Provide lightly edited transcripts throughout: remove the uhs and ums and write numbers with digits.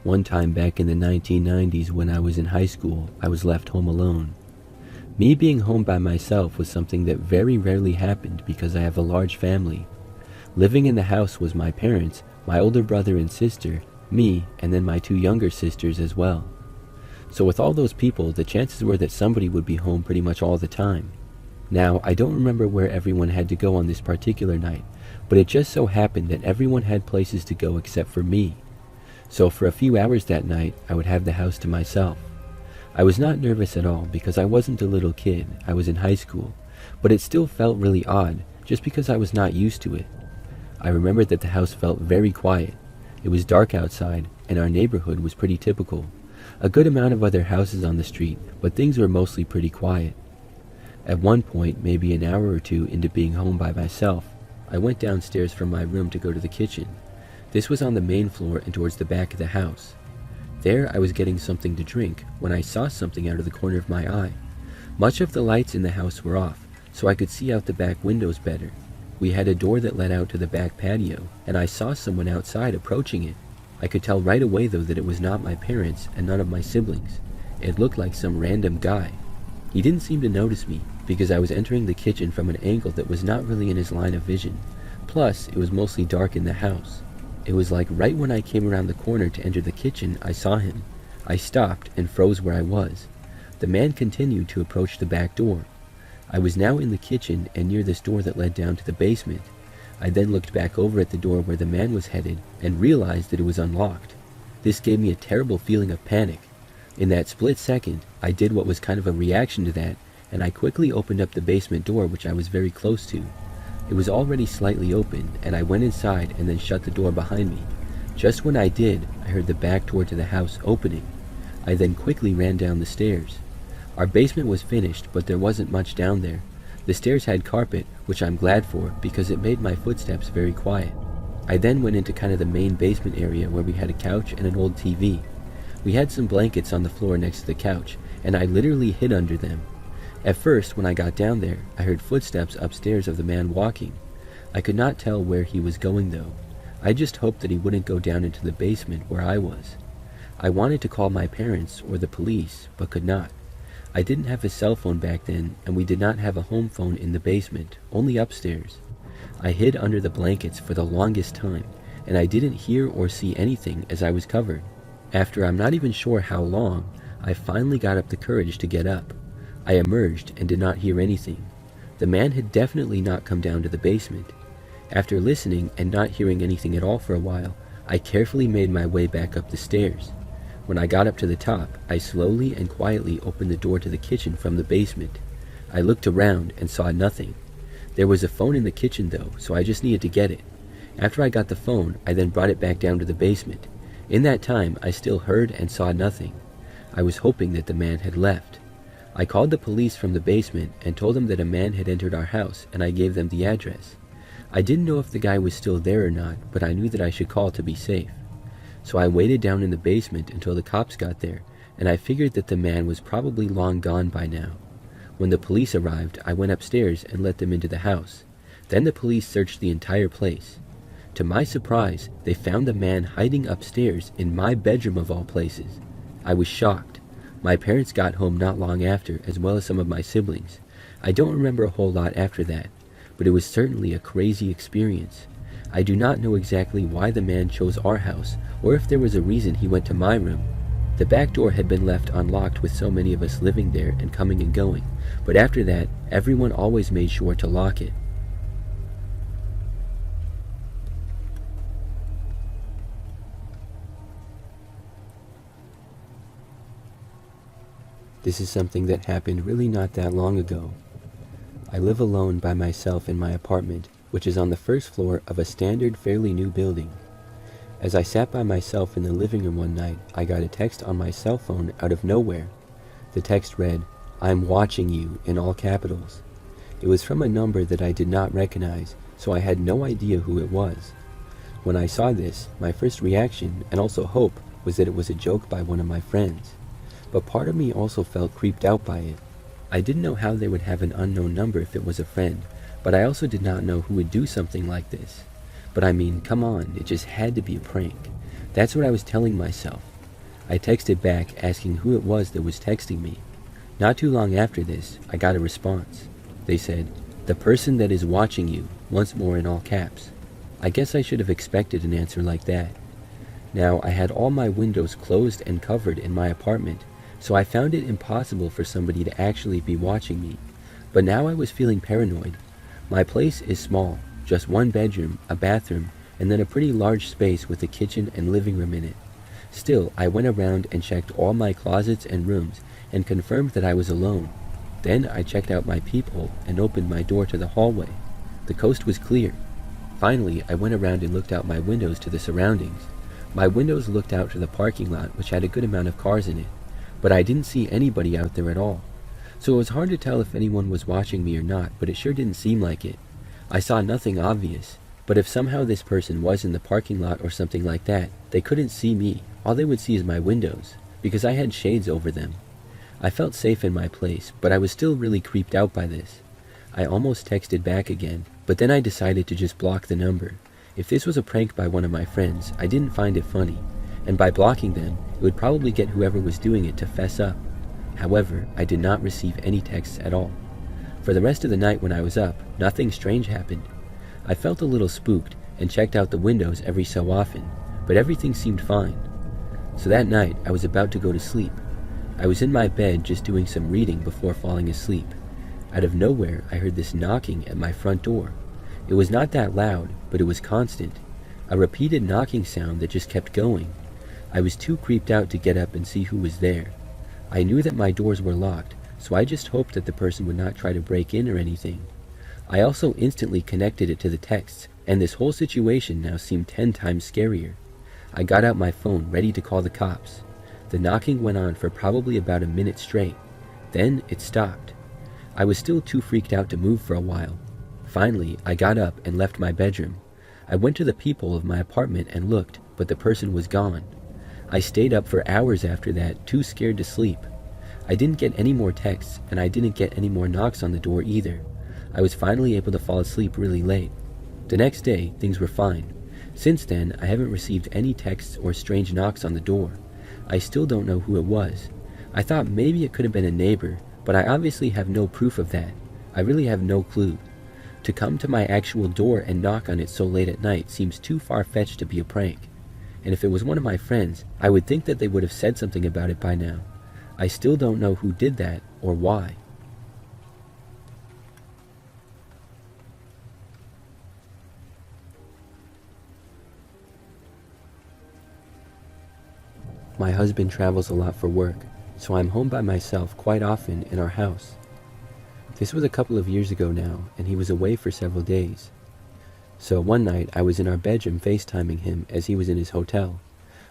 One time back in the 1990s when I was in high school, I was left home alone. Me being home by myself was something that very rarely happened because I have a large family. Living in the house was my parents, my older brother and sister, me, and then my 2 younger sisters as well. So with all those people, the chances were that somebody would be home pretty much all the time. Now, I don't remember where everyone had to go on this particular night, but it just so happened that everyone had places to go except for me. So for a few hours that night, I would have the house to myself. I was not nervous at all because I wasn't a little kid, I was in high school, but it still felt really odd just because I was not used to it. I remember that the house felt very quiet. It was dark outside, and our neighborhood was pretty typical. A good amount of other houses on the street, but things were mostly pretty quiet. At one point, maybe an hour or two into being home by myself, I went downstairs from my room to go to the kitchen. This was on the main floor and towards the back of the house. There I was getting something to drink when I saw something out of the corner of my eye. Much of the lights in the house were off, so I could see out the back windows better. We had a door that led out to the back patio, and I saw someone outside approaching it. I could tell right away though that it was not my parents and none of my siblings. It looked like some random guy. He didn't seem to notice me because I was entering the kitchen from an angle that was not really in his line of vision. Plus, it was mostly dark in the house. It was like right when I came around the corner to enter the kitchen, I saw him. I stopped and froze where I was. The man continued to approach the back door. I was now in the kitchen and near this door that led down to the basement. I then looked back over at the door where the man was headed and realized that it was unlocked. This gave me a terrible feeling of panic. In that split second, I did what was kind of a reaction to that, and I quickly opened up the basement door, which I was very close to. It was already slightly open, and I went inside and then shut the door behind me. Just when I did, I heard the back door to the house opening. I then quickly ran down the stairs. Our basement was finished, but there wasn't much down there. The stairs had carpet, which I'm glad for because it made my footsteps very quiet. I then went into kind of the main basement area where we had a couch and an old TV. We had some blankets on the floor next to the couch, and I literally hid under them. At first, when I got down there, I heard footsteps upstairs of the man walking. I could not tell where he was going though. I just hoped that he wouldn't go down into the basement where I was. I wanted to call my parents or the police, but could not. I didn't have a cell phone back then, and we did not have a home phone in the basement, only upstairs. I hid under the blankets for the longest time, and I didn't hear or see anything as I was covered. After I'm not even sure how long, I finally got up the courage to get up. I emerged and did not hear anything. The man had definitely not come down to the basement. After listening and not hearing anything at all for a while, I carefully made my way back up the stairs. When I got up to the top, I slowly and quietly opened the door to the kitchen from the basement. I looked around and saw nothing. There was a phone in the kitchen though, so I just needed to get it. After I got the phone, I then brought it back down to the basement. In that time, I still heard and saw nothing. I was hoping that the man had left. I called the police from the basement and told them that a man had entered our house, and I gave them the address. I didn't know if the guy was still there or not, but I knew that I should call to be safe. So I waited down in the basement until the cops got there, and I figured that the man was probably long gone by now. When the police arrived, I went upstairs and let them into the house. Then the police searched the entire place. To my surprise, they found the man hiding upstairs in my bedroom of all places. I was shocked. My parents got home not long after, as well as some of my siblings. I don't remember a whole lot after that, but it was certainly a crazy experience. I do not know exactly why the man chose our house, or if there was a reason he went to my room. The back door had been left unlocked with so many of us living there and coming and going, but after that, everyone always made sure to lock it. This is something that happened really not that long ago. I live alone by myself in my apartment, which is on the first floor of a standard fairly new building. As I sat by myself in the living room one night, I got a text on my cell phone out of nowhere. The text read, "I'm watching you," in all capitals. It was from a number that I did not recognize, so I had no idea who it was. When I saw this, my first reaction, and also hope, was that it was a joke by one of my friends. But part of me also felt creeped out by it. I didn't know how they would have an unknown number if it was a friend, but I also did not know who would do something like this. But I mean, come on, it just had to be a prank. That's what I was telling myself. I texted back asking who it was that was texting me. Not too long after this, I got a response. They said, "The person that is watching you," once more in all caps. I guess I should have expected an answer like that. Now, I had all my windows closed and covered in my apartment, so I found it impossible for somebody to actually be watching me. But now I was feeling paranoid. My place is small, just one bedroom, a bathroom, and then a pretty large space with a kitchen and living room in it. Still, I went around and checked all my closets and rooms and confirmed that I was alone. Then I checked out my peephole and opened my door to the hallway. The coast was clear. Finally, I went around and looked out my windows to the surroundings. My windows looked out to the parking lot, which had a good amount of cars in it, but I didn't see anybody out there at all. So it was hard to tell if anyone was watching me or not, but it sure didn't seem like it. I saw nothing obvious, but if somehow this person was in the parking lot or something like that, they couldn't see me. All they would see is my windows, because I had shades over them. I felt safe in my place, but I was still really creeped out by this. I almost texted back again, but then I decided to just block the number. If this was a prank by one of my friends, I didn't find it funny, and by blocking them, it would probably get whoever was doing it to fess up. However, I did not receive any texts at all. For the rest of the night when I was up, nothing strange happened. I felt a little spooked and checked out the windows every so often, but everything seemed fine. So that night, I was about to go to sleep. I was in my bed just doing some reading before falling asleep. Out of nowhere, I heard this knocking at my front door. It was not that loud, but it was constant. A repeated knocking sound that just kept going. I was too creeped out to get up and see who was there. I knew that my doors were locked, so I just hoped that the person would not try to break in or anything. I also instantly connected it to the texts, and this whole situation now seemed 10 times scarier. I got out my phone, ready to call the cops. The knocking went on for probably about a minute straight. Then it stopped. I was still too freaked out to move for a while. Finally, I got up and left my bedroom. I went to the peephole of my apartment and looked, but the person was gone. I stayed up for hours after that, too scared to sleep. I didn't get any more texts, and I didn't get any more knocks on the door either. I was finally able to fall asleep really late. The next day, things were fine. Since then, I haven't received any texts or strange knocks on the door. I still don't know who it was. I thought maybe it could have been a neighbor, but I obviously have no proof of that. I really have no clue. To come to my actual door and knock on it so late at night seems too far-fetched to be a prank. And if it was one of my friends, I would think that they would have said something about it by now. I still don't know who did that or why. My husband travels a lot for work, so I'm home by myself quite often in our house. This was a couple of years ago now, and he was away for several days. So one night I was in our bedroom FaceTiming him as he was in his hotel.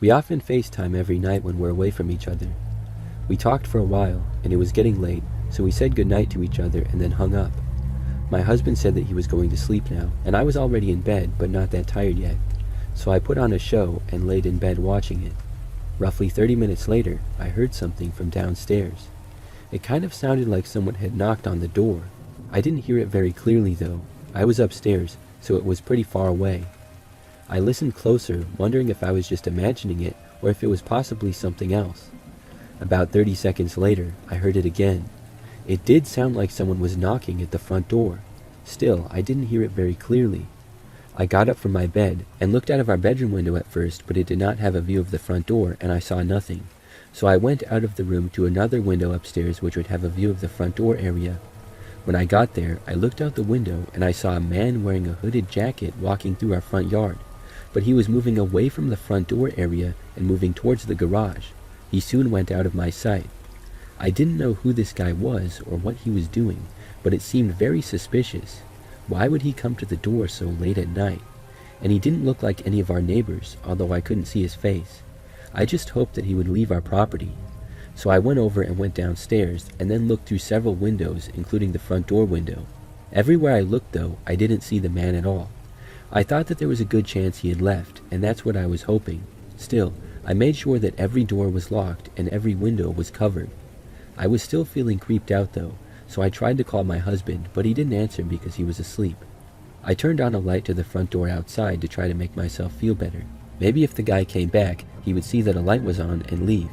We often FaceTime every night when we're away from each other. We talked for a while, and it was getting late, so we said goodnight to each other and then hung up. My husband said that he was going to sleep now, and I was already in bed but not that tired yet, so I put on a show and laid in bed watching it. Roughly 30 minutes later, I heard something from downstairs. It kind of sounded like someone had knocked on the door. I didn't hear it very clearly though. I was upstairs, so it was pretty far away. I listened closer, wondering if I was just imagining it or if it was possibly something else. About 30 seconds later, I heard it again. It did sound like someone was knocking at the front door. Still, I didn't hear it very clearly. I got up from my bed and looked out of our bedroom window at first, but it did not have a view of the front door and I saw nothing. So I went out of the room to another window upstairs which would have a view of the front door area. When I got there, I looked out the window and I saw a man wearing a hooded jacket walking through our front yard, but he was moving away from the front door area and moving towards the garage. He soon went out of my sight. I didn't know who this guy was or what he was doing, but it seemed very suspicious. Why would he come to the door so late at night? And he didn't look like any of our neighbors, although I couldn't see his face. I just hoped that he would leave our property. So I went over and went downstairs and then looked through several windows, including the front door window. Everywhere I looked though, I didn't see the man at all. I thought that there was a good chance he had left, and that's what I was hoping. Still, I made sure that every door was locked and every window was covered. I was still feeling creeped out though, so I tried to call my husband, but he didn't answer because he was asleep. I turned on a light to the front door outside to try to make myself feel better. Maybe if the guy came back, he would see that a light was on and leave.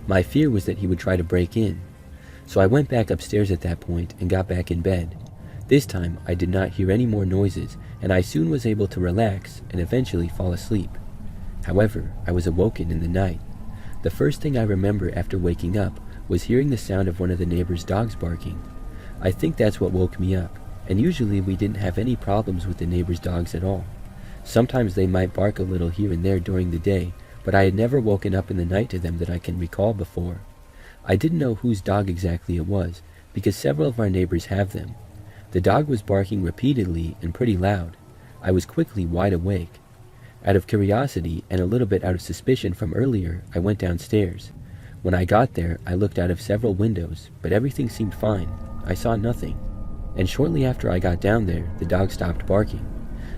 My fear was that he would try to break in. So I went back upstairs at that point and got back in bed. This time I did not hear any more noises, and I soon was able to relax and eventually fall asleep. However, I was awoken in the night. The first thing I remember after waking up was hearing the sound of one of the neighbor's dogs barking. I think that's what woke me up, and usually we didn't have any problems with the neighbor's dogs at all. Sometimes they might bark a little here and there during the day, but I had never woken up in the night to them that I can recall before. I didn't know whose dog exactly it was, because several of our neighbors have them. The dog was barking repeatedly and pretty loud. I was quickly wide awake. Out of curiosity and a little bit out of suspicion from earlier, I went downstairs. When I got there, I looked out of several windows, but everything seemed fine. I saw nothing. And shortly after I got down there, the dog stopped barking.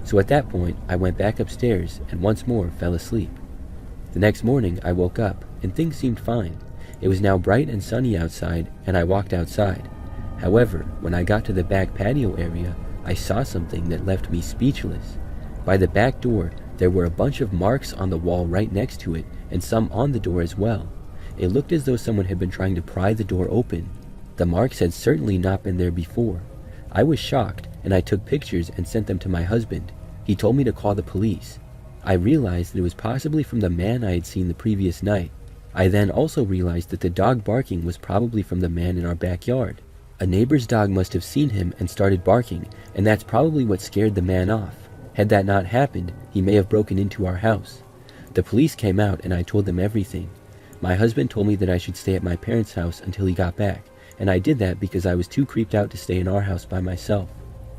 So at that point, I went back upstairs and once more fell asleep. The next morning, I woke up, and things seemed fine. It was now bright and sunny outside, and I walked outside. However, when I got to the back patio area, I saw something that left me speechless. By the back door, there were a bunch of marks on the wall right next to it, and some on the door as well. It looked as though someone had been trying to pry the door open. The marks had certainly not been there before. I was shocked, and I took pictures and sent them to my husband. He told me to call the police. I realized that it was possibly from the man I had seen the previous night. I then also realized that the dog barking was probably from the man in our backyard. A neighbor's dog must have seen him and started barking, and that's probably what scared the man off. Had that not happened, he may have broken into our house. The police came out and I told them everything. My husband told me that I should stay at my parents' house until he got back, and I did that because I was too creeped out to stay in our house by myself.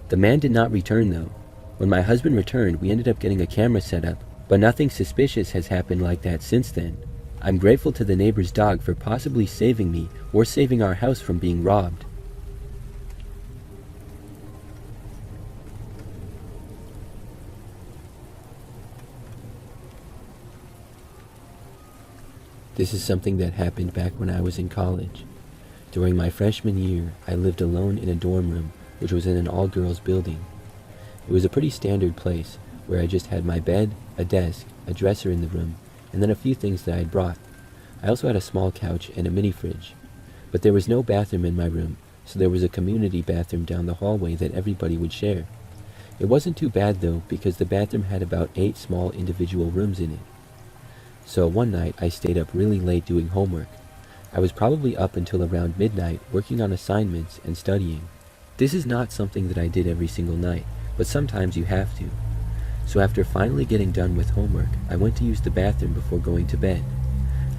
The man did not return though. When my husband returned, we ended up getting a camera set up, but nothing suspicious has happened like that since then. I'm grateful to the neighbor's dog for possibly saving me or saving our house from being robbed. This is something that happened back when I was in college. During my freshman year, I lived alone in a dorm room, which was in an all-girls building. It was a pretty standard place, where I just had my bed, a desk, a dresser in the room, and then a few things that I had brought. I also had a small couch and a mini fridge. But there was no bathroom in my room, so there was a community bathroom down the hallway that everybody would share. It wasn't too bad though, because the bathroom had about 8 small individual rooms in it. So one night I stayed up really late doing homework. I was probably up until around midnight working on assignments and studying. This is not something that I did every single night, but sometimes you have to. So after finally getting done with homework, I went to use the bathroom before going to bed.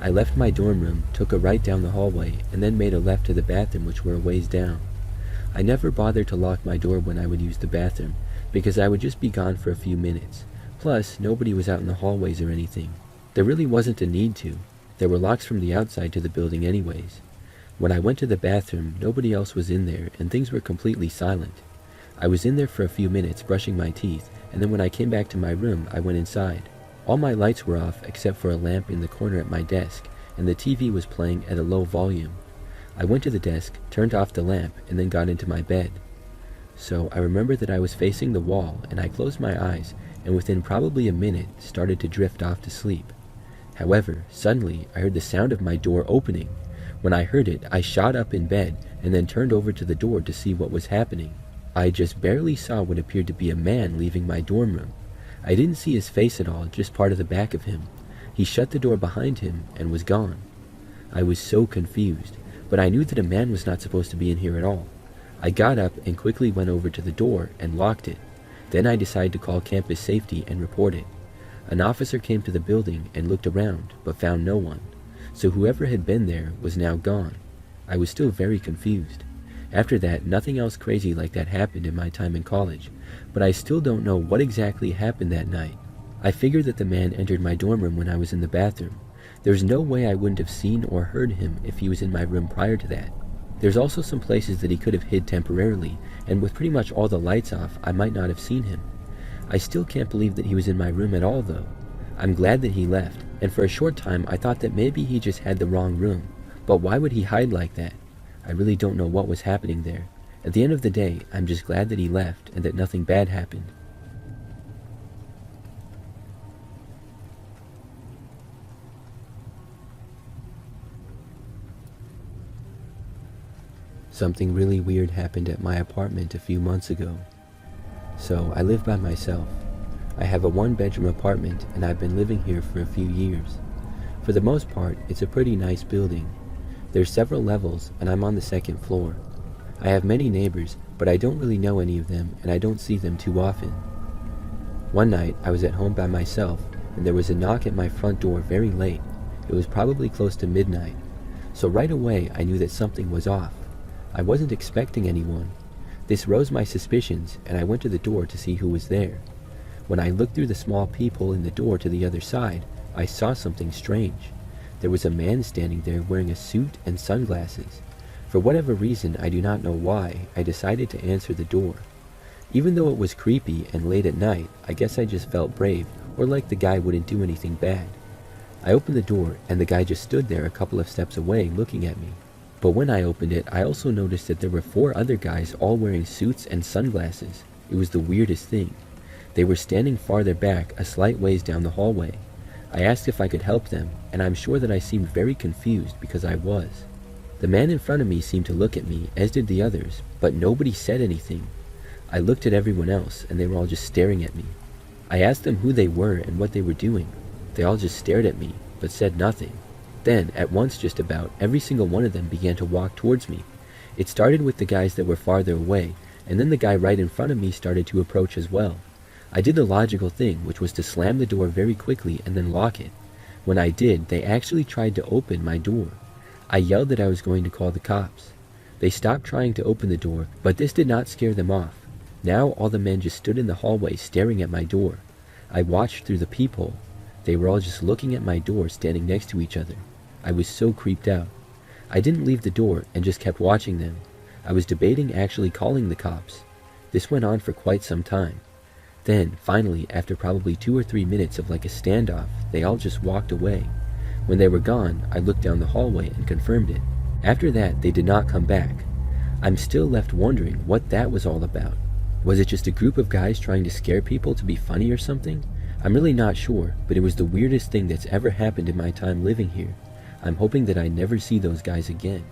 I left my dorm room, took a right down the hallway, and then made a left to the bathroom, which were a ways down. I never bothered to lock my door when I would use the bathroom, because I would just be gone for a few minutes. Plus, nobody was out in the hallways or anything. There really wasn't a need to. There were locks from the outside to the building anyways. When I went to the bathroom, nobody else was in there, and things were completely silent. I was in there for a few minutes brushing my teeth, and then when I came back to my room, I went inside. All my lights were off except for a lamp in the corner at my desk, and the TV was playing at a low volume. I went to the desk, turned off the lamp, and then got into my bed. So I remember that I was facing the wall, and I closed my eyes, and within probably a minute started to drift off to sleep. However, suddenly I heard the sound of my door opening. When I heard it, I shot up in bed and then turned over to the door to see what was happening. I just barely saw what appeared to be a man leaving my dorm room. I didn't see his face at all, just part of the back of him. He shut the door behind him and was gone. I was so confused, but I knew that a man was not supposed to be in here at all. I got up and quickly went over to the door and locked it. Then I decided to call campus safety and report it. An officer came to the building and looked around, but found no one. So whoever had been there was now gone. I was still very confused. After that, nothing else crazy like that happened in my time in college, but I still don't know what exactly happened that night. I figured that the man entered my dorm room when I was in the bathroom. There's no way I wouldn't have seen or heard him if he was in my room prior to that. There's also some places that he could have hid temporarily, and with pretty much all the lights off, I might not have seen him. I still can't believe that he was in my room at all though. I'm glad that he left, and for a short time I thought that maybe he just had the wrong room. But why would he hide like that? I really don't know what was happening there. At the end of the day, I'm just glad that he left and that nothing bad happened. Something really weird happened at my apartment a few months ago. So, I live by myself. I have a one-bedroom apartment and I've been living here for a few years. For the most part, it's a pretty nice building. There's several levels and I'm on the second floor. I have many neighbors, but I don't really know any of them and I don't see them too often. One night, I was at home by myself and there was a knock at my front door very late. It was probably close to midnight. So right away, I knew that something was off. I wasn't expecting anyone. This rose my suspicions and I went to the door to see who was there. When I looked through the small peephole in the door to the other side, I saw something strange. There was a man standing there wearing a suit and sunglasses. For whatever reason, I do not know why, I decided to answer the door. Even though it was creepy and late at night, I guess I just felt brave, or like the guy wouldn't do anything bad. I opened the door and the guy just stood there a couple of steps away looking at me. But when I opened it, I also noticed that there were 4 other guys all wearing suits and sunglasses. It was the weirdest thing. They were standing farther back, a slight ways down the hallway. I asked if I could help them, and I'm sure that I seemed very confused because I was. The man in front of me seemed to look at me, as did the others, but nobody said anything. I looked at everyone else, and they were all just staring at me. I asked them who they were and what they were doing. They all just stared at me, but said nothing. Then, at once just about, every single one of them began to walk towards me. It started with the guys that were farther away, and then the guy right in front of me started to approach as well. I did the logical thing, which was to slam the door very quickly and then lock it. When I did, they actually tried to open my door. I yelled that I was going to call the cops. They stopped trying to open the door, but this did not scare them off. Now all the men just stood in the hallway staring at my door. I watched through the peephole. They were all just looking at my door, standing next to each other. I was so creeped out. I didn't leave the door and just kept watching them. I was debating actually calling the cops. This went on for quite some time. Then, finally, after probably 2 or 3 minutes of like a standoff, they all just walked away. When they were gone, I looked down the hallway and confirmed it. After that, they did not come back. I'm still left wondering what that was all about. Was it just a group of guys trying to scare people to be funny or something? I'm really not sure, but it was the weirdest thing that's ever happened in my time living here. I'm hoping that I never see those guys again.